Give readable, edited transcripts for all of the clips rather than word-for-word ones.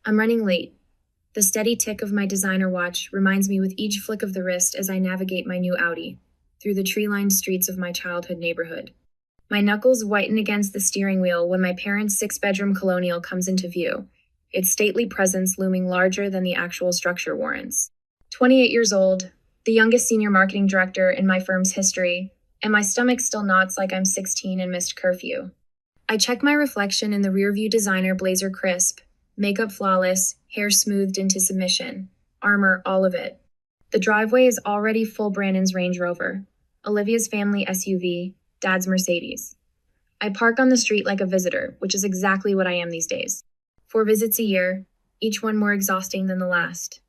I'm running late. The steady tick of my designer watch reminds me with each flick of the wrist as I navigate my new Audi through the tree-lined streets of my childhood neighborhood. My knuckles whiten against the steering wheel when my parents' six-bedroom colonial comes into view, its stately presence looming larger than the actual structure warrants. 28 years old, the youngest senior marketing director in my firm's history, and my stomach still knots like I'm 16 and missed curfew. I check my reflection in the rearview designer blazer crisp, makeup flawless, hair smoothed into submission, armor, all of it. The driveway is already full Brandon's Range Rover, Olivia's family SUV, Dad's Mercedes. I park on the street like a visitor, which is exactly what I am these days. 4 visits a year, each one more exhausting than the last.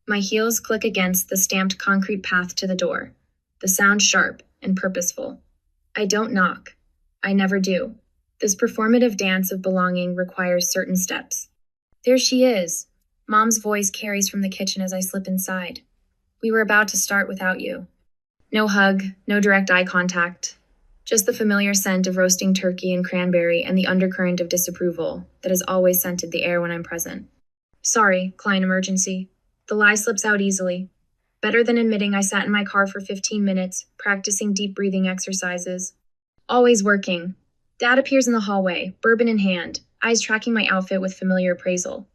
My heels click against the stamped concrete path to the door, the sound sharp and purposeful. I don't knock. I never do. This performative dance of belonging requires certain steps. There she is. Mom's voice carries from the kitchen as I slip inside. We were about to start without you. No hug, no direct eye contact. Just the familiar scent of roasting turkey and cranberry and the undercurrent of disapproval that has always scented the air when I'm present. Sorry, client emergency. The lie slips out easily. Better than admitting I sat in my car for 15 minutes, practicing deep breathing exercises. Always working. Dad appears in the hallway, bourbon in hand, eyes tracking my outfit with familiar appraisal.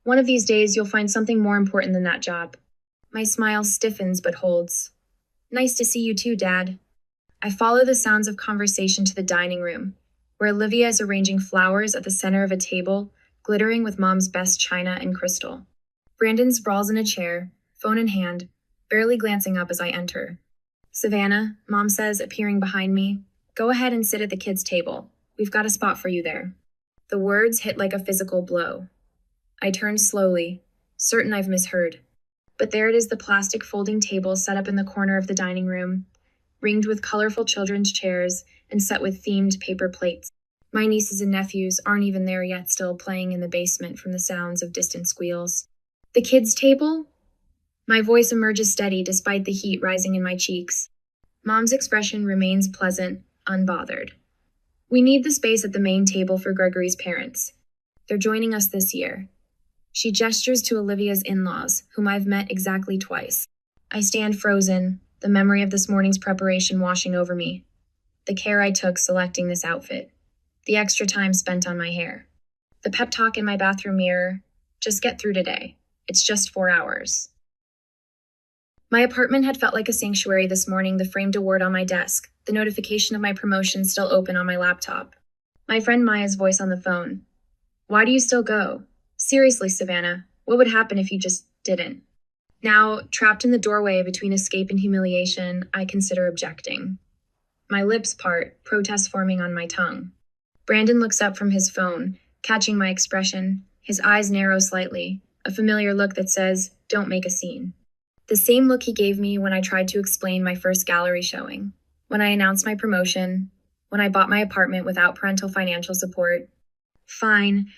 One of these days, you'll find something more important than that job. My smile stiffens but holds. Nice to see you too, Dad. I follow the sounds of conversation to the dining room, where Olivia is arranging flowers at the center of a table, glittering with Mom's best china and crystal. Brandon sprawls in a chair, phone in hand, barely glancing up as I enter. Savannah, Mom says, appearing behind me, go ahead and sit at the kids' table. We've got a spot for you there. The words hit like a physical blow. I turn slowly, certain I've misheard. But there it is, the plastic folding table set up in the corner of the dining room, ringed with colorful children's chairs and set with themed paper plates. My nieces and nephews aren't even there yet, still playing in the basement from the sounds of distant squeals. The kids' table? My voice emerges steady despite the heat rising in my cheeks. Mom's expression remains pleasant, unbothered. We need the space at the main table for Gregory's parents. They're joining us this year. She gestures to Olivia's in-laws, whom I've met exactly twice. I stand frozen, the memory of this morning's preparation washing over me. The care I took selecting this outfit. The extra time spent on my hair. The pep talk in my bathroom mirror. Just get through today. It's just 4 hours. My apartment had felt like a sanctuary this morning, the framed award on my desk, the notification of my promotion still open on my laptop. My friend Maya's voice on the phone. Why do you still go? Seriously, Savannah, what would happen if you just didn't? Now, trapped in the doorway between escape and humiliation, I consider objecting. My lips part, protest forming on my tongue. Brandon looks up from his phone, catching my expression. His eyes narrow slightly, a familiar look that says, don't make a scene. The same look he gave me when I tried to explain my first gallery showing, when I announced my promotion, when I bought my apartment without parental financial support. Fine.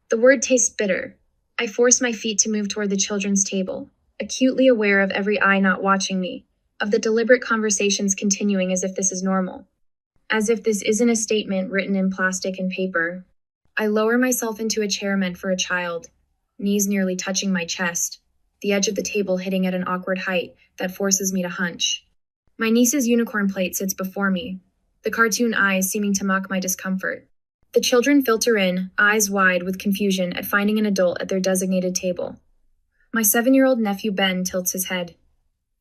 The word tastes bitter. I force my feet to move toward the children's table, acutely aware of every eye not watching me, of the deliberate conversations continuing as if this is normal, as if this isn't a statement written in plastic and paper. I lower myself into a chair meant for a child, knees nearly touching my chest, the edge of the table hitting at an awkward height that forces me to hunch. My niece's unicorn plate sits before me, the cartoon eyes seeming to mock my discomfort. The children filter in, eyes wide with confusion at finding an adult at their designated table. My 7-year-old nephew Ben tilts his head.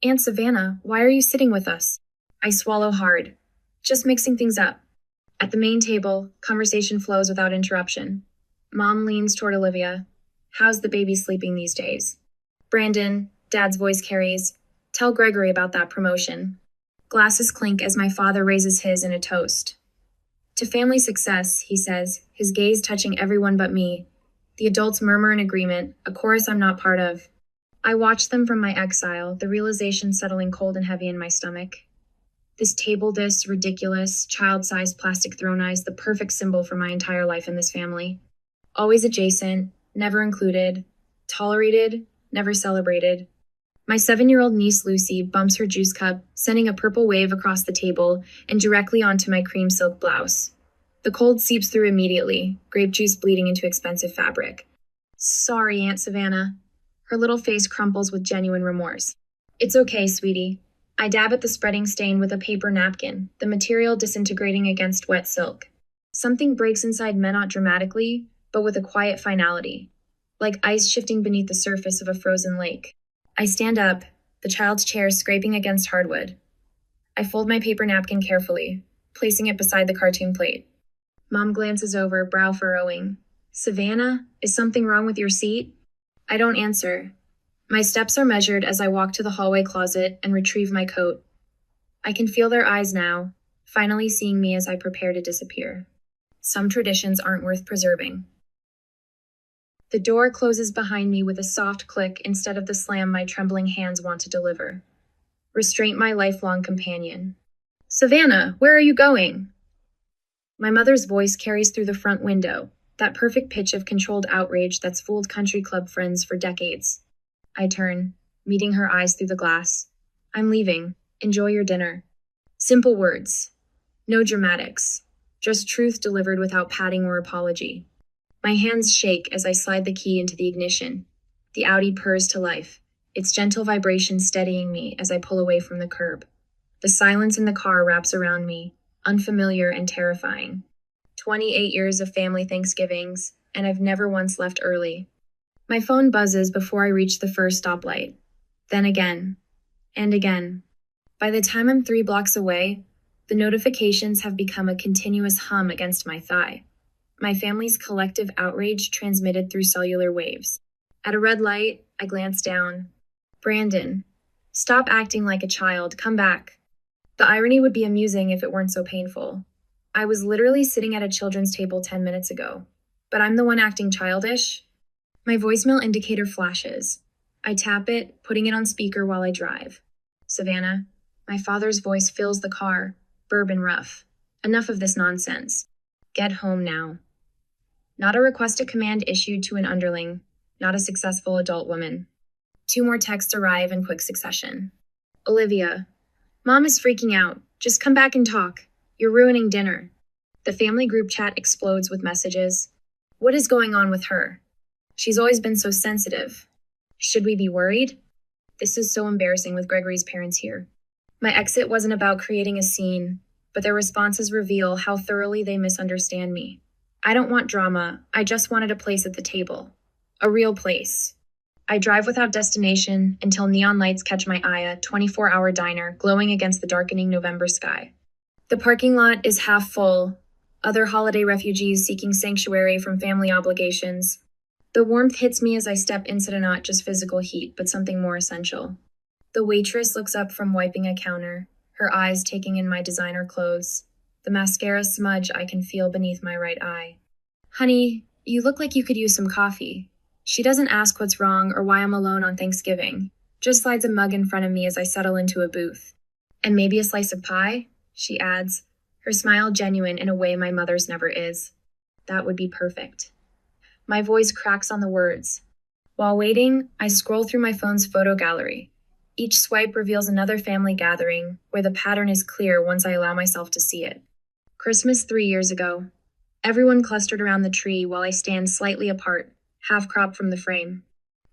Aunt Savannah, why are you sitting with us? I swallow hard, just mixing things up. At the main table, conversation flows without interruption. Mom leans toward Olivia. How's the baby sleeping these days? Brandon, Dad's voice carries. Tell Gregory about that promotion. Glasses clink as my father raises his in a toast. To family success, he says, his gaze touching everyone but me. The adults murmur in agreement, a chorus I'm not part of. I watch them from my exile, the realization settling cold and heavy in my stomach. This table, this ridiculous, child-sized plastic throne eyes, the perfect symbol for my entire life in this family. Always adjacent, never included, tolerated, never celebrated. My 7-year-old niece Lucy bumps her juice cup, sending a purple wave across the table and directly onto my cream silk blouse. The cold seeps through immediately, grape juice bleeding into expensive fabric. Sorry, Aunt Savannah. Her little face crumples with genuine remorse. It's okay, sweetie. I dab at the spreading stain with a paper napkin, the material disintegrating against wet silk. Something breaks inside me not dramatically, but with a quiet finality, like ice shifting beneath the surface of a frozen lake. I stand up, the child's chair scraping against hardwood. I fold my paper napkin carefully, placing it beside the cartoon plate. Mom glances over, brow furrowing. Savannah, is something wrong with your seat? I don't answer. My steps are measured as I walk to the hallway closet and retrieve my coat. I can feel their eyes now, finally seeing me as I prepare to disappear. Some traditions aren't worth preserving. The door closes behind me with a soft click instead of the slam my trembling hands want to deliver. Restraint my lifelong companion. Savannah, where are you going? My mother's voice carries through the front window, that perfect pitch of controlled outrage that's fooled country club friends for decades. I turn, meeting her eyes through the glass. I'm leaving. Enjoy your dinner. Simple words. No dramatics. Just truth delivered without padding or apology. My hands shake as I slide the key into the ignition. The Audi purrs to life, its gentle vibration steadying me as I pull away from the curb. The silence in the car wraps around me, unfamiliar and terrifying. 28 years of family Thanksgivings, and I've never once left early. My phone buzzes before I reach the first stoplight. Then again. And again. By the time I'm 3 blocks away, the notifications have become a continuous hum against my thigh. My family's collective outrage transmitted through cellular waves. At a red light, I glance down. Brandon, stop acting like a child, come back. The irony would be amusing if it weren't so painful. I was literally sitting at a children's table 10 minutes ago, but I'm the one acting childish. My voicemail indicator flashes. I tap it, putting it on speaker while I drive. Savannah, my father's voice fills the car, bourbon rough. Enough of this nonsense. Get home now. Not a request a command issued to an underling, not a successful adult woman. 2 more texts arrive in quick succession. Olivia, Mom is freaking out. Just come back and talk. You're ruining dinner. The family group chat explodes with messages. What is going on with her? She's always been so sensitive. Should we be worried? This is so embarrassing with Gregory's parents here. My exit wasn't about creating a scene, but their responses reveal how thoroughly they misunderstand me. I don't want drama, I just wanted a place at the table. A real place. I drive without destination until neon lights catch my eye, a 24-hour diner glowing against the darkening November sky. The parking lot is half full, other holiday refugees seeking sanctuary from family obligations. The warmth hits me as I step into not just physical heat, but something more essential. The waitress looks up from wiping a counter, her eyes taking in my designer clothes, the mascara smudge I can feel beneath my right eye. Honey, you look like you could use some coffee. She doesn't ask what's wrong or why I'm alone on Thanksgiving, just slides a mug in front of me as I settle into a booth. And maybe a slice of pie, she adds, her smile genuine in a way my mother's never is. That would be perfect. My voice cracks on the words. While waiting, I scroll through my phone's photo gallery. Each swipe reveals another family gathering, where the pattern is clear once I allow myself to see it. Christmas 3 years ago. Everyone clustered around the tree while I stand slightly apart, half cropped from the frame.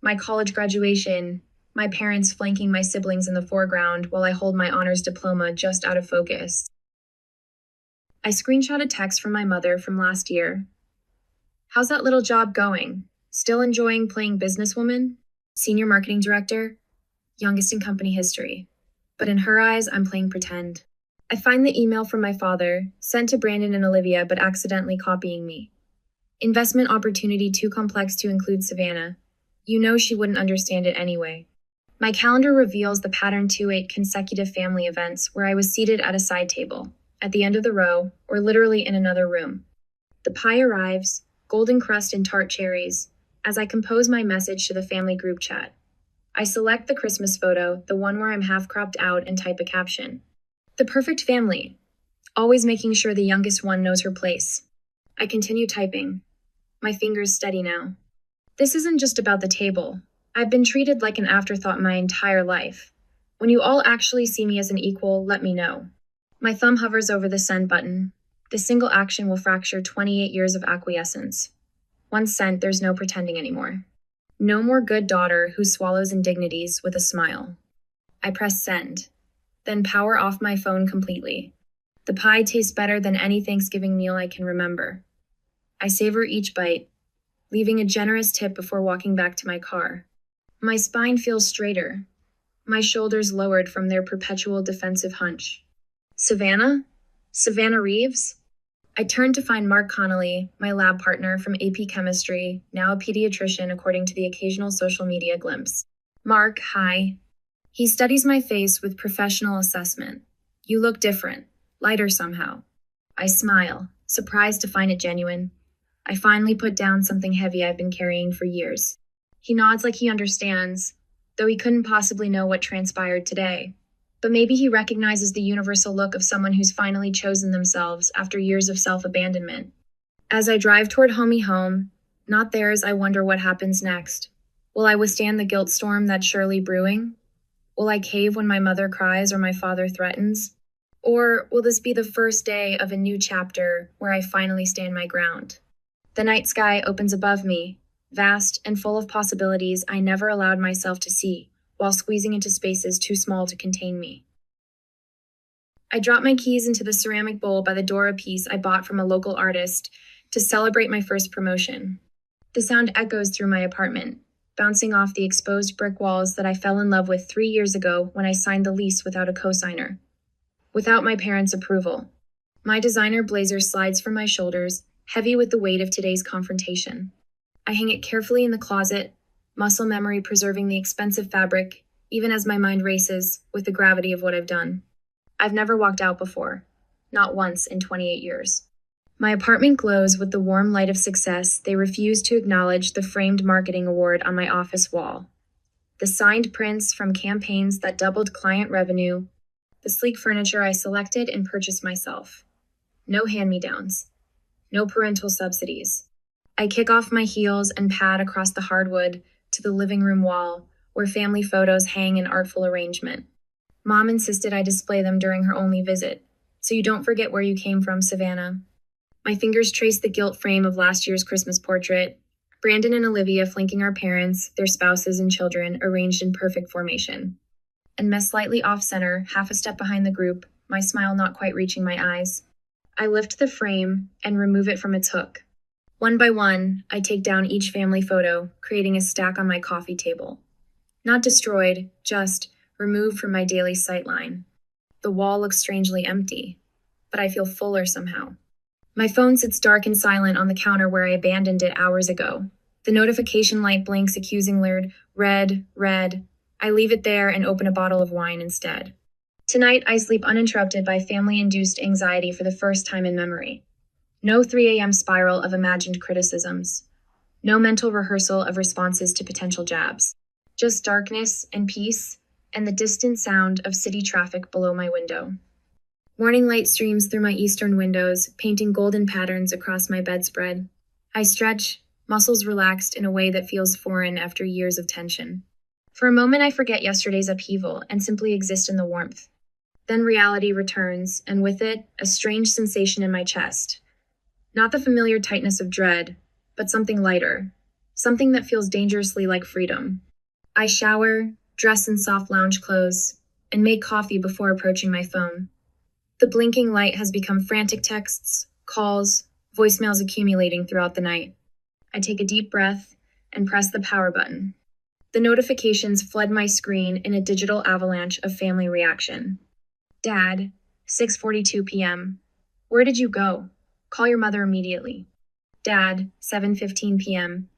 My college graduation, my parents flanking my siblings in the foreground while I hold my honors diploma just out of focus. I screenshot a text from my mother from last year. How's that little job going? Still enjoying playing businesswoman? Senior marketing director? Youngest in company history. But in her eyes, I'm playing pretend. I find the email from my father, sent to Brandon and Olivia, but accidentally copying me. Investment opportunity too complex to include Savannah. You know she wouldn't understand it anyway. My calendar reveals the pattern 2-8 consecutive family events where I was seated at a side table, at the end of the row, or literally in another room. The pie arrives, golden crust and tart cherries, as I compose my message to the family group chat. I select the Christmas photo, the one where I'm half cropped out, and type a caption. The perfect family, always making sure the youngest one knows her place. I continue typing. My fingers steady now. This isn't just about the table. I've been treated like an afterthought my entire life. When you all actually see me as an equal, let me know. My thumb hovers over the send button. This single action will fracture 28 years of acquiescence. Once sent, there's no pretending anymore. No more good daughter who swallows indignities with a smile. I press send, then power off my phone completely. The pie tastes better than any Thanksgiving meal I can remember. I savor each bite, leaving a generous tip before walking back to my car. My spine feels straighter, my shoulders lowered from their perpetual defensive hunch. Savannah? Savannah Reeves? I turned to find Mark Connolly, my lab partner from AP Chemistry, now a pediatrician according to the occasional social media glimpse. Mark, hi. He studies my face with professional assessment. You look different, lighter somehow. I smile, surprised to find it genuine. I finally put down something heavy I've been carrying for years. He nods like he understands, though he couldn't possibly know what transpired today. But maybe he recognizes the universal look of someone who's finally chosen themselves after years of self-abandonment. As I drive toward homie home, not theirs, I wonder what happens next. Will I withstand the guilt storm that's surely brewing? Will I cave when my mother cries or my father threatens? Or will this be the first day of a new chapter where I finally stand my ground? The night sky opens above me, vast and full of possibilities I never allowed myself to see, while squeezing into spaces too small to contain me. I drop my keys into the ceramic bowl by the door, a piece I bought from a local artist to celebrate my first promotion. The sound echoes through my apartment, bouncing off the exposed brick walls that I fell in love with 3 years ago when I signed the lease without a cosigner. Without my parents' approval. My designer blazer slides from my shoulders, heavy with the weight of today's confrontation. I hang it carefully in the closet, muscle memory preserving the expensive fabric, even as my mind races with the gravity of what I've done. I've never walked out before, not once in 28 years. My apartment glows with the warm light of success they refuse to acknowledge the framed marketing award on my office wall. The signed prints from campaigns that doubled client revenue, the sleek furniture I selected and purchased myself. No hand-me-downs. No parental subsidies. I kick off my heels and pad across the hardwood to the living room wall, where family photos hang in artful arrangement. Mom insisted I display them during her only visit, so you don't forget where you came from, Savannah. My fingers trace the gilt frame of last year's Christmas portrait, Brandon and Olivia flanking our parents, their spouses and children arranged in perfect formation. And Mess slightly off-center, half a step behind the group, my smile not quite reaching my eyes. I lift the frame and remove it from its hook. One by one, I take down each family photo, creating a stack on my coffee table. Not destroyed, just removed from my daily sightline. The wall looks strangely empty, but I feel fuller somehow. My phone sits dark and silent on the counter where I abandoned it hours ago. The notification light blinks accusing red, red. I leave it there and open a bottle of wine instead. Tonight, I sleep uninterrupted by family-induced anxiety for the first time in memory. No 3 a.m. spiral of imagined criticisms. No mental rehearsal of responses to potential jabs. Just darkness and peace, and the distant sound of city traffic below my window. Morning light streams through my eastern windows, painting golden patterns across my bedspread. I stretch, muscles relaxed in a way that feels foreign after years of tension. For a moment, I forget yesterday's upheaval and simply exist in the warmth. Then reality returns, and with it, a strange sensation in my chest. Not the familiar tightness of dread, but something lighter. Something that feels dangerously like freedom. I shower, dress in soft lounge clothes, and make coffee before approaching my phone. The blinking light has become frantic texts, calls, voicemails accumulating throughout the night. I take a deep breath and press the power button. The notifications flood my screen in a digital avalanche of family reaction. Dad, 6:42 p.m. Where did you go? Call your mother immediately. Dad, 7:15 p.m.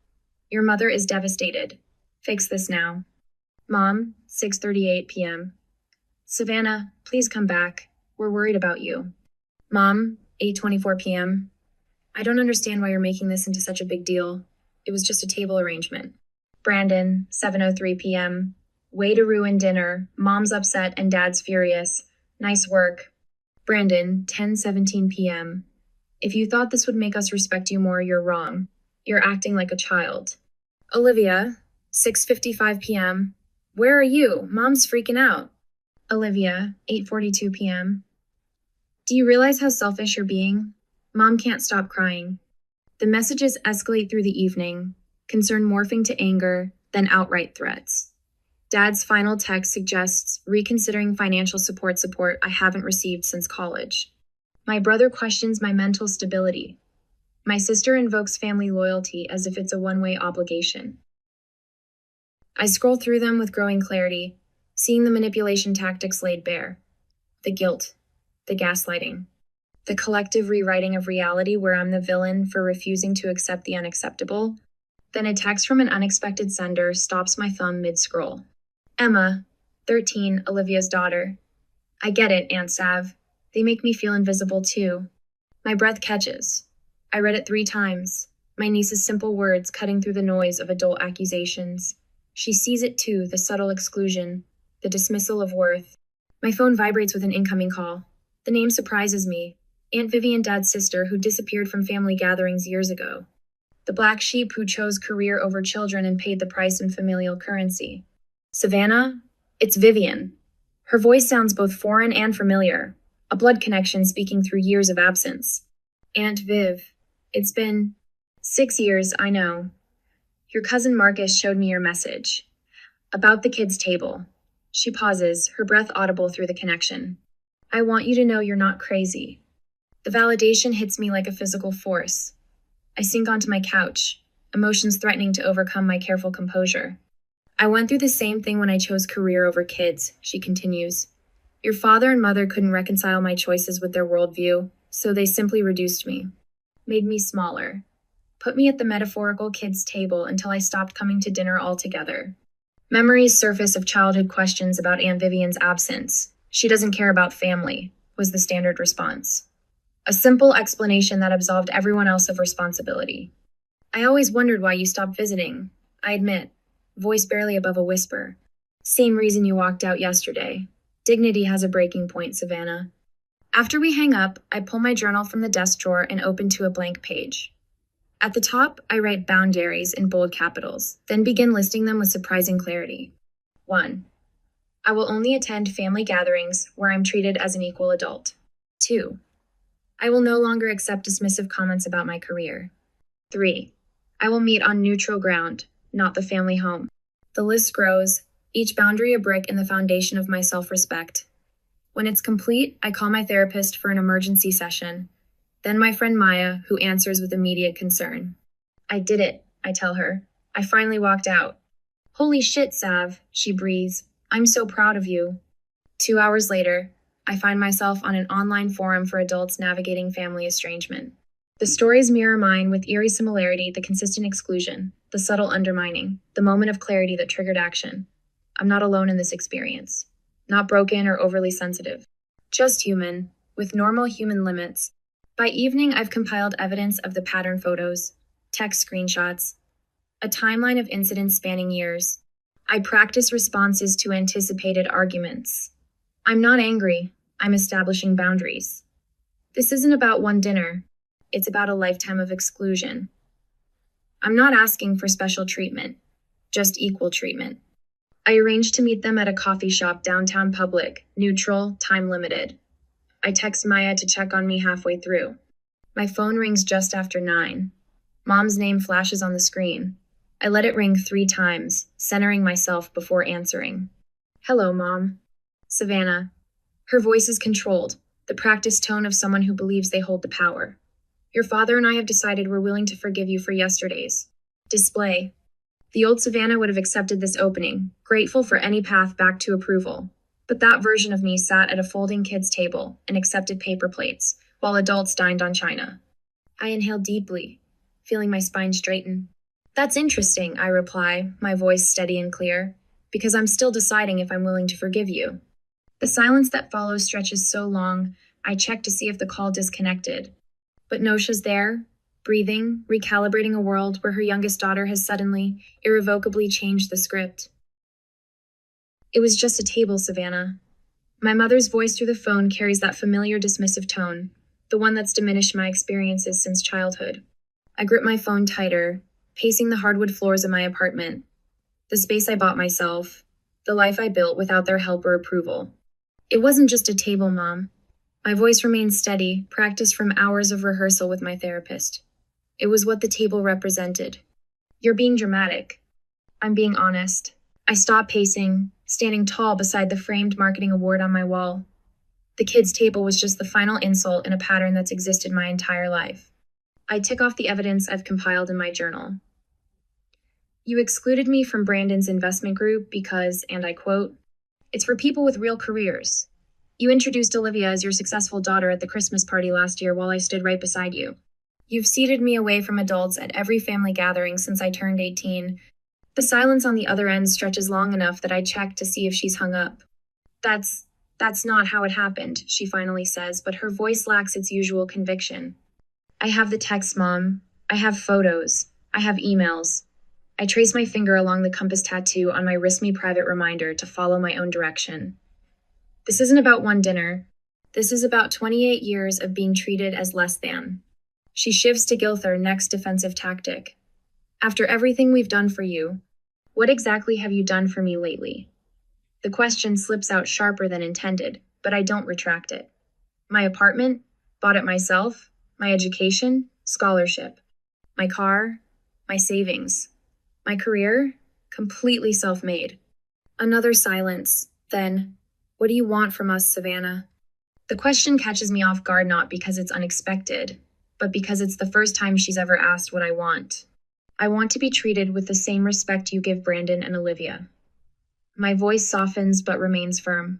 Your mother is devastated. Fix this now. Mom, 6:38 p.m. Savannah, please come back. We're worried about you. Mom, 8:24 p.m. I don't understand why you're making this into such a big deal. It was just a table arrangement. Brandon, 7:03 p.m. Way to ruin dinner. Mom's upset and Dad's furious. Nice work. Brandon, 10:17 p.m. If you thought this would make us respect you more, you're wrong. You're acting like a child. Olivia, 6:55 p.m. Where are you? Mom's freaking out. Olivia, 8:42 p.m. Do you realize how selfish you're being? Mom can't stop crying. The messages escalate through the evening, concern morphing to anger, then outright threats. Dad's final text suggests reconsidering financial support I haven't received since college. My brother questions my mental stability. My sister invokes family loyalty as if it's a one-way obligation. I scroll through them with growing clarity, seeing the manipulation tactics laid bare. The guilt, the gaslighting, the collective rewriting of reality where I'm the villain for refusing to accept the unacceptable. Then a text from an unexpected sender stops my thumb mid-scroll. Emma, 13, Olivia's daughter. I get it, Aunt Sav. They make me feel invisible too. My breath catches. I read it 3 times, my niece's simple words cutting through the noise of adult accusations. She sees it too, the subtle exclusion, the dismissal of worth. My phone vibrates with an incoming call. The name surprises me. Aunt Vivian, Dad's sister, who disappeared from family gatherings years ago. The black sheep who chose career over children and paid the price in familial currency. Savannah? It's Vivian. Her voice sounds both foreign and familiar, a blood connection speaking through years of absence. Aunt Viv. It's been 6 years, I know. Your cousin Marcus showed me your message. About the kids' table. She pauses, her breath audible through the connection. I want you to know you're not crazy. The validation hits me like a physical force. I sink onto my couch, emotions threatening to overcome my careful composure. I went through the same thing when I chose career over kids, she continues. Your father and mother couldn't reconcile my choices with their worldview, so they simply reduced me. Made me smaller. Put me at the metaphorical kids' table until I stopped coming to dinner altogether. Memories surface of childhood questions about Aunt Vivian's absence. She doesn't care about family, was the standard response. A simple explanation that absolved everyone else of responsibility. I always wondered why you stopped visiting, I admit, voice barely above a whisper. Same reason you walked out yesterday. Dignity has a breaking point, Savannah. After we hang up, I pull my journal from the desk drawer and open to a blank page. At the top, I write boundaries in bold capitals, then begin listing them with surprising clarity. 1. I will only attend family gatherings where I'm treated as an equal adult. 2. I will no longer accept dismissive comments about my career. 3. I will meet on neutral ground, not the family home. The list grows, each boundary a brick in the foundation of my self-respect. When it's complete, I call my therapist for an emergency session. Then my friend Maya, who answers with immediate concern. I did it, I tell her. I finally walked out. Holy shit, Sav, she breathes. I'm so proud of you. 2 hours later, I find myself on an online forum for adults navigating family estrangement. The stories mirror mine with eerie similarity, the consistent exclusion, the subtle undermining, the moment of clarity that triggered action. I'm not alone in this experience. Not broken or overly sensitive. Just human, with normal human limits. By evening, I've compiled evidence of the pattern photos, text screenshots, a timeline of incidents spanning years. I practice responses to anticipated arguments. I'm not angry. I'm establishing boundaries. This isn't about one dinner. It's about a lifetime of exclusion. I'm not asking for special treatment, just equal treatment. I arranged to meet them at a coffee shop downtown public, neutral, time limited. I text Maya to check on me halfway through. My phone rings just after 9. Mom's name flashes on the screen. I let it ring 3 times, centering myself before answering. Hello, Mom. Savannah. Her voice is controlled, the practiced tone of someone who believes they hold the power. Your father and I have decided we're willing to forgive you for yesterday's display. The old Savannah would have accepted this opening, grateful for any path back to approval. But that version of me sat at a folding kids' table and accepted paper plates, while adults dined on china. I inhaled deeply, feeling my spine straighten. That's interesting, I reply, my voice steady and clear, because I'm still deciding if I'm willing to forgive you. The silence that follows stretches so long, I check to see if the call disconnected. But Nosha's there, breathing, recalibrating a world where her youngest daughter has suddenly, irrevocably changed the script. It was just a table, Savannah. My mother's voice through the phone carries that familiar dismissive tone, the one that's diminished my experiences since childhood. I grip my phone tighter, pacing the hardwood floors of my apartment. The space I bought myself, the life I built without their help or approval. It wasn't just a table, Mom. My voice remained steady, practiced from hours of rehearsal with my therapist. It was what the table represented. You're being dramatic. I'm being honest. I stopped pacing, standing tall beside the framed marketing award on my wall. The kids' table was just the final insult in a pattern that's existed my entire life. I tick off the evidence I've compiled in my journal. You excluded me from Brandon's investment group because, and I quote, "It's for people with real careers. You introduced Olivia as your successful daughter at the Christmas party last year while I stood right beside you. You've seated me away from adults at every family gathering since I turned 18. The silence on the other end stretches long enough that I check to see if she's hung up. That's not how it happened," she finally says, but her voice lacks its usual conviction. "I have the text, Mom. I have photos. I have emails." I trace my finger along the compass tattoo on my wrist me private reminder to follow my own direction. This isn't about one dinner. This is about 28 years of being treated as less than. She shifts to Gilther, next defensive tactic. "After everything we've done for you, what exactly have you done for me lately?" The question slips out sharper than intended, but I don't retract it. My apartment? Bought it myself? My education? Scholarship. My car? My savings. My career? Completely self-made. Another silence. Then, "What do you want from us, Savannah?" The question catches me off guard not because it's unexpected, but because it's the first time she's ever asked what I want. I want to be treated with the same respect you give Brandon and Olivia. My voice softens but remains firm.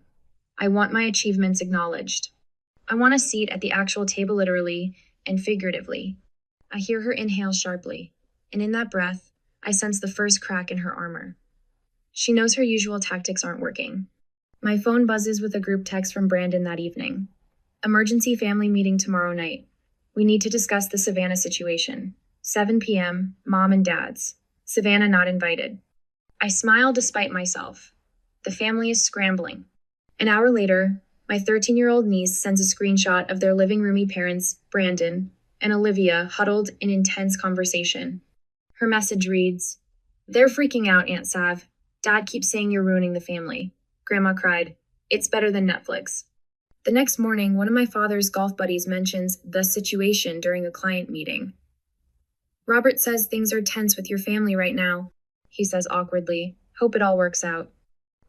I want my achievements acknowledged. I want a seat at the actual table literally and figuratively. I hear her inhale sharply, and in that breath, I sense the first crack in her armor. She knows her usual tactics aren't working. My phone buzzes with a group text from Brandon that evening. "Emergency family meeting tomorrow night. We need to discuss the Savannah situation. 7 p.m., Mom and Dad's. Savannah not invited." I smile despite myself. The family is scrambling. An hour later, my 13-year-old niece sends a screenshot of their living roomy parents, Brandon, and Olivia huddled in intense conversation. Her message reads, "They're freaking out, Aunt Sav. Dad keeps saying you're ruining the family." Grandma cried, "It's better than Netflix." The next morning, one of my father's golf buddies mentions the situation during a client meeting. "Robert says things are tense with your family right now," he says awkwardly. "Hope it all works out."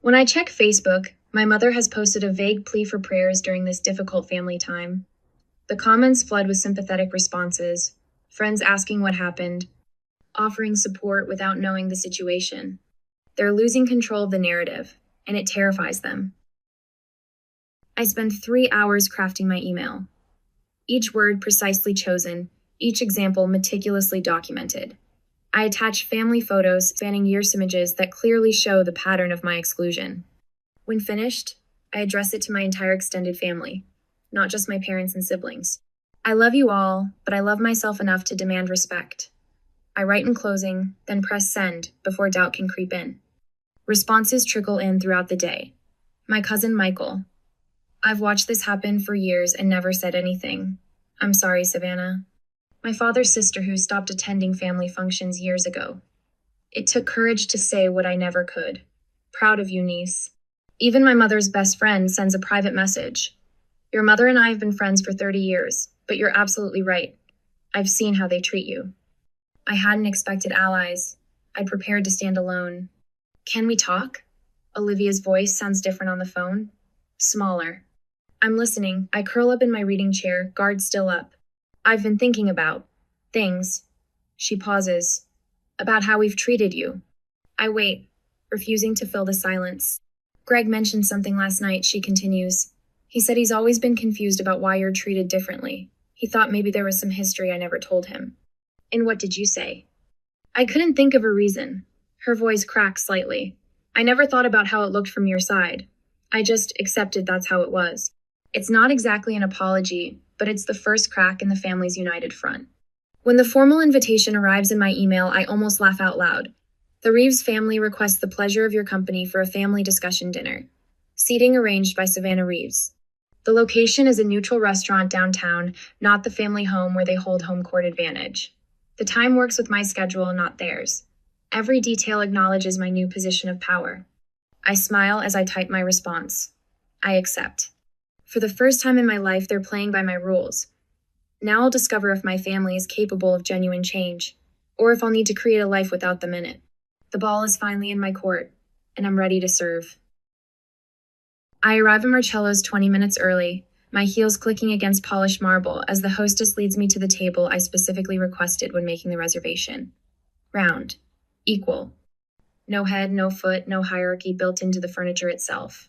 When I check Facebook, my mother has posted a vague plea for prayers during this difficult family time. The comments flood with sympathetic responses, friends asking what happened, offering support without knowing the situation. They're losing control of the narrative, and it terrifies them. I spend 3 hours crafting my email. Each word precisely chosen, each example meticulously documented. I attach family photos spanning years images that clearly show the pattern of my exclusion. When finished, I address it to my entire extended family, not just my parents and siblings. "I love you all, but I love myself enough to demand respect." I write in closing, then press send before doubt can creep in. Responses trickle in throughout the day. My cousin Michael. "I've watched this happen for years and never said anything. I'm sorry, Savannah." My father's sister who stopped attending family functions years ago. "It took courage to say what I never could. Proud of you, niece." Even my mother's best friend sends a private message. "Your mother and I have been friends for 30 years, but you're absolutely right. I've seen how they treat you." I hadn't expected allies. I'd prepared to stand alone. "Can we talk?" Olivia's voice sounds different on the phone. Smaller. I'm listening. I curl up in my reading chair, guard still up. "I've been thinking about things." She pauses. "About how we've treated you." I wait, refusing to fill the silence. "Greg mentioned something last night," she continues. "He said he's always been confused about why you're treated differently. He thought maybe there was some history I never told him." "And what did you say?" I couldn't think of a reason. Her voice cracked slightly. "I never thought about how it looked from your side. I just accepted that's how it was." It's not exactly an apology, but it's the first crack in the family's united front. When the formal invitation arrives in my email, I almost laugh out loud. The Reeves family requests the pleasure of your company for a family discussion dinner. Seating arranged by Savannah Reeves. The location is a neutral restaurant downtown, not the family home where they hold home court advantage. The time works with my schedule, not theirs. Every detail acknowledges my new position of power. I smile as I type my response. I accept. For the first time in my life, they're playing by my rules. Now I'll discover if my family is capable of genuine change, or if I'll need to create a life without them in it. The ball is finally in my court, and I'm ready to serve. I arrive at Marcello's 20 minutes early, my heels clicking against polished marble as the hostess leads me to the table I specifically requested when making the reservation. Round. Equal. No head, no foot, no hierarchy built into the furniture itself.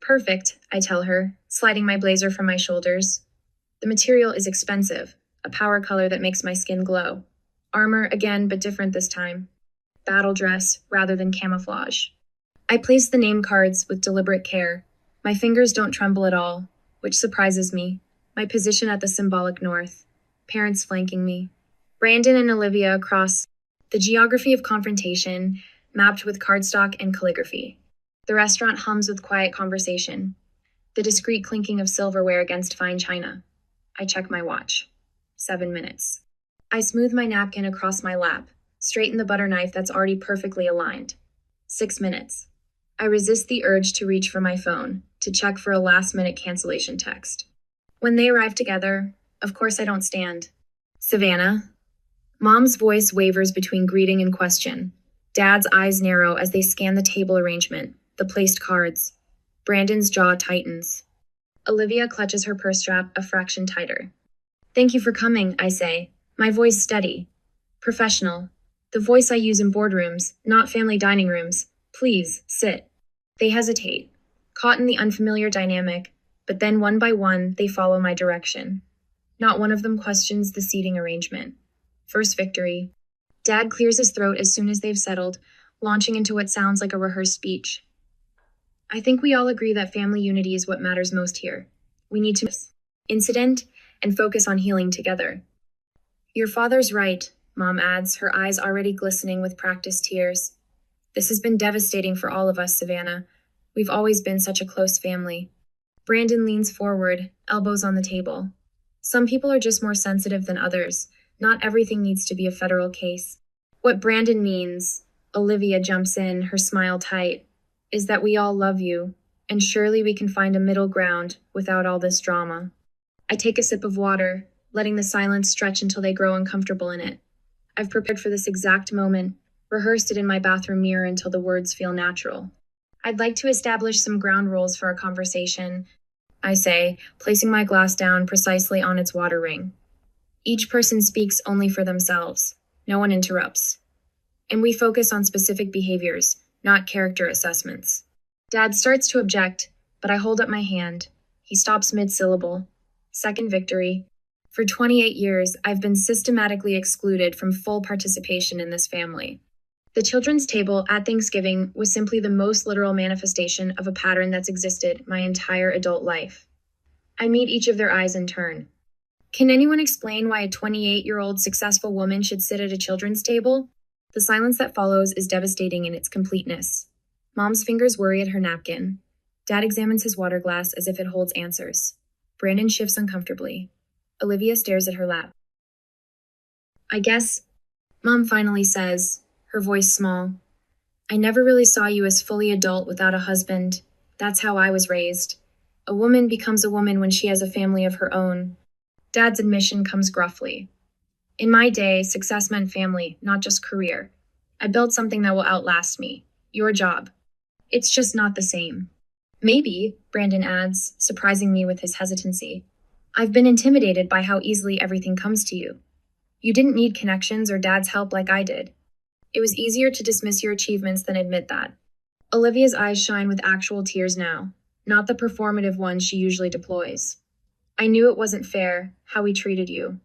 Perfect, I tell her, sliding my blazer from my shoulders. The material is expensive, a power color that makes my skin glow. Armor again, but different this time. Battle dress rather than camouflage. I place the name cards with deliberate care. My fingers don't tremble at all, which surprises me. My position at the symbolic north. Parents flanking me. Brandon and Olivia across. The geography of confrontation, mapped with cardstock and calligraphy. The restaurant hums with quiet conversation. The discreet clinking of silverware against fine china. I check my watch. 7 minutes. I smooth my napkin across my lap, straighten the butter knife that's already perfectly aligned. 6 minutes. I resist the urge to reach for my phone, to check for a last-minute cancellation text. When they arrive together, of course I don't stand. Savannah. Mom's voice wavers between greeting and question. Dad's eyes narrow as they scan the table arrangement, the placed cards. Brandon's jaw tightens. Olivia clutches her purse strap a fraction tighter. Thank you for coming, I say, my voice steady. Professional. The voice I use in boardrooms, not family dining rooms. Please, sit. They hesitate, caught in the unfamiliar dynamic, but then one by one, they follow my direction. Not one of them questions the seating arrangement. First victory. Dad clears his throat as soon as they've settled, launching into what sounds like a rehearsed speech. I think we all agree that family unity is what matters most here. We need to incident and focus on healing together. Your father's right, Mom adds, her eyes already glistening with practiced tears. This has been devastating for all of us, Savannah. We've always been such a close family. Brandon leans forward, elbows on the table. Some people are just more sensitive than others. Not everything needs to be a federal case. What Brandon means, Olivia jumps in, her smile tight, is that we all love you, and surely we can find a middle ground without all this drama. I take a sip of water, letting the silence stretch until they grow uncomfortable in it. I've prepared for this exact moment, rehearsed it in my bathroom mirror until the words feel natural. I'd like to establish some ground rules for our conversation, I say, placing my glass down precisely on its water ring. Each person speaks only for themselves. No one interrupts. And we focus on specific behaviors, not character assessments. Dad starts to object, but I hold up my hand. He stops mid-syllable. Second victory. For 28 years, I've been systematically excluded from full participation in this family. The children's table at Thanksgiving was simply the most literal manifestation of a pattern that's existed my entire adult life. I meet each of their eyes in turn. Can anyone explain why a 28-year-old successful woman should sit at a children's table? The silence that follows is devastating in its completeness. Mom's fingers worry at her napkin. Dad examines his water glass as if it holds answers. Brandon shifts uncomfortably. Olivia stares at her lap. I guess, Mom finally says, her voice small. I never really saw you as fully adult without a husband. That's how I was raised. A woman becomes a woman when she has a family of her own. Dad's admission comes gruffly. In my day, success meant family, not just career. I built something that will outlast me. Your job. It's just not the same. Maybe, Brandon adds, surprising me with his hesitancy. I've been intimidated by how easily everything comes to you. You didn't need connections or Dad's help like I did. It was easier to dismiss your achievements than admit that. Olivia's eyes shine with actual tears now, not the performative ones she usually deploys. I knew it wasn't fair, how we treated you.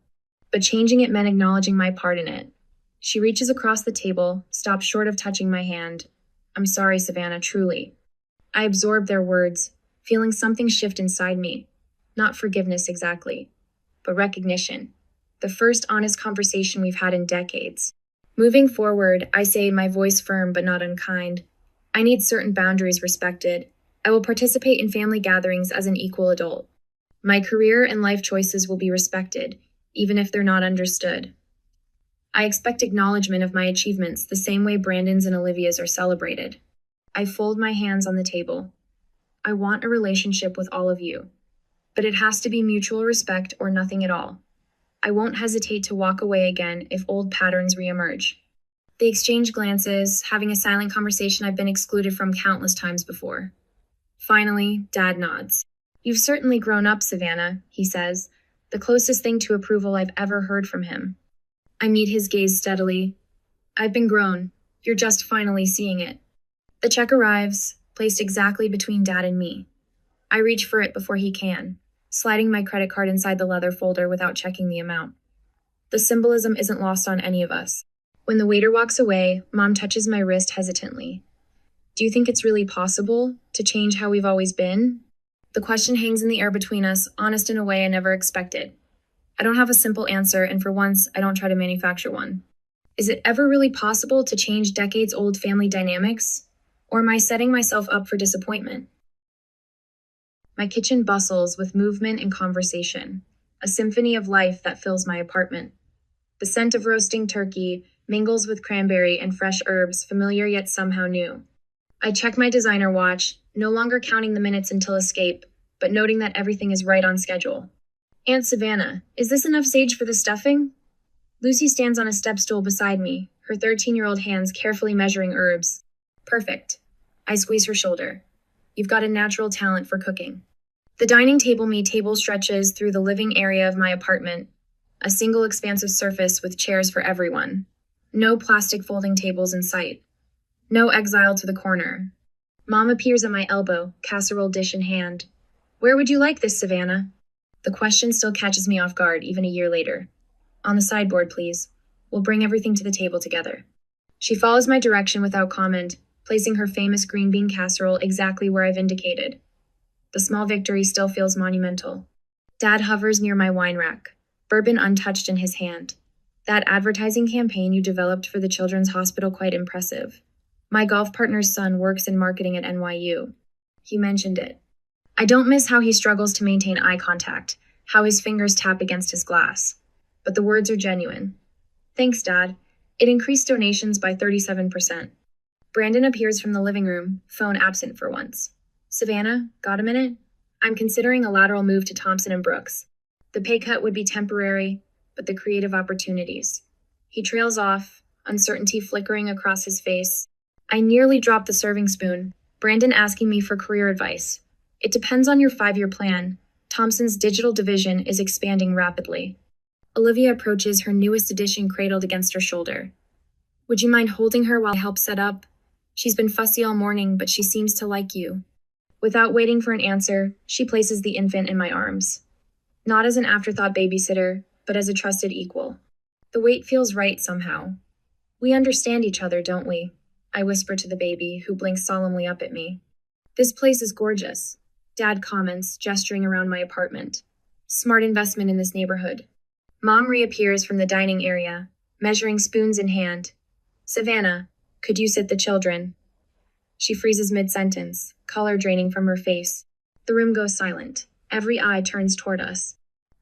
But changing it meant acknowledging my part in it. She reaches across the table, stops short of touching my hand. I'm sorry, Savannah, truly. I absorbed their words, feeling something shift inside me. Not forgiveness exactly, but recognition. The first honest conversation we've had in decades. Moving forward, I say, my voice firm but not unkind. I need certain boundaries respected. I will participate in family gatherings as an equal adult. My career and life choices will be respected, even if they're not understood. I expect acknowledgement of my achievements the same way Brandon's and Olivia's are celebrated. I fold my hands on the table. I want a relationship with all of you, but it has to be mutual respect or nothing at all. I won't hesitate to walk away again if old patterns reemerge. They exchange glances, having a silent conversation I've been excluded from countless times before. Finally, Dad nods. You've certainly grown up, Savannah, he says, the closest thing to approval I've ever heard from him. I meet his gaze steadily. I've been grown. You're just finally seeing it. The check arrives, placed exactly between Dad and me. I reach for it before he can, sliding my credit card inside the leather folder without checking the amount. The symbolism isn't lost on any of us. When the waiter walks away, Mom touches my wrist hesitantly. Do you think it's really possible to change how we've always been? The question hangs in the air between us, honest in a way I never expected. I don't have a simple answer, and for once, I don't try to manufacture one. Is it ever really possible to change decades-old family dynamics? Or am I setting myself up for disappointment? My kitchen bustles with movement and conversation, a symphony of life that fills my apartment. The scent of roasting turkey mingles with cranberry and fresh herbs, familiar yet somehow new. I check my designer watch, no longer counting the minutes until escape, but noting that everything is right on schedule. Aunt Savannah, is this enough sage for the stuffing? Lucy stands on a step stool beside me, her 13-year-old hands carefully measuring herbs. Perfect. I squeeze her shoulder. You've got a natural talent for cooking. The dining table stretches through the living area of my apartment, a single expansive surface with chairs for everyone. No plastic folding tables in sight. No exile to the corner. Mom appears at my elbow, casserole dish in hand. Where would you like this, Savannah? The question still catches me off guard, even a year later. On the sideboard, please. We'll bring everything to the table together. She follows my direction without comment, placing her famous green bean casserole exactly where I've indicated. The small victory still feels monumental. Dad hovers near my wine rack, bourbon untouched in his hand. That advertising campaign you developed for the Children's Hospital quite impressive. My golf partner's son works in marketing at NYU. He mentioned it. I don't miss how he struggles to maintain eye contact, how his fingers tap against his glass. But the words are genuine. Thanks, Dad. It increased donations by 37%. Brandon appears from the living room, phone absent for once. Savannah, got a minute? I'm considering a lateral move to Thompson & Brooks. The pay cut would be temporary, but the creative opportunities. He trails off, uncertainty flickering across his face. I nearly dropped the serving spoon, Brandon asking me for career advice. It depends on your 5-year plan. Thompson's digital division is expanding rapidly. Olivia approaches, her newest edition cradled against her shoulder. Would you mind holding her while I help set up? She's been fussy all morning, but she seems to like you. Without waiting for an answer, she places the infant in my arms. Not as an afterthought babysitter, but as a trusted equal. The weight feels right somehow. We understand each other, don't we? I whisper to the baby, who blinks solemnly up at me. This place is gorgeous, Dad comments, gesturing around my apartment. Smart investment in this neighborhood. Mom reappears from the dining area, measuring spoons in hand. Savannah, could you sit the children? She freezes mid-sentence, color draining from her face. The room goes silent. Every eye turns toward us.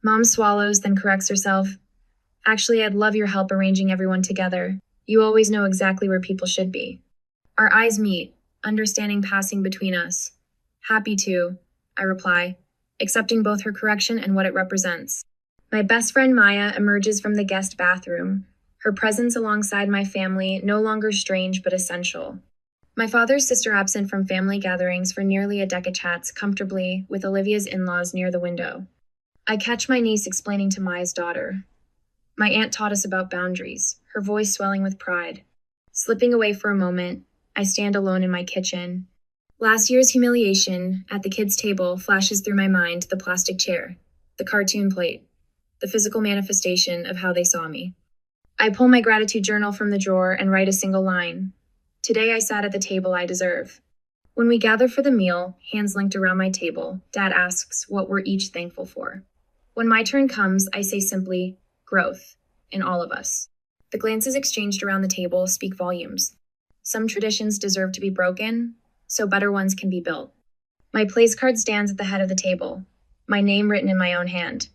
Mom swallows, then corrects herself. Actually, I'd love your help arranging everyone together. You always know exactly where people should be. Our eyes meet, understanding passing between us. Happy to, I reply, accepting both her correction and what it represents. My best friend Maya emerges from the guest bathroom, her presence alongside my family no longer strange but essential. My father's sister absent from family gatherings for nearly a decade chats comfortably with Olivia's in-laws near the window. I catch my niece explaining to Maya's daughter. My aunt taught us about boundaries, her voice swelling with pride. Slipping away for a moment, I stand alone in my kitchen. Last year's humiliation at the kids' table flashes through my mind: the plastic chair, the cartoon plate, the physical manifestation of how they saw me. I pull my gratitude journal from the drawer and write a single line. Today I sat at the table I deserve. When we gather for the meal, hands linked around my table, Dad asks what we're each thankful for. When my turn comes, I say simply, growth, in all of us. The glances exchanged around the table speak volumes. Some traditions deserve to be broken, so better ones can be built. My place card stands at the head of the table, my name written in my own hand.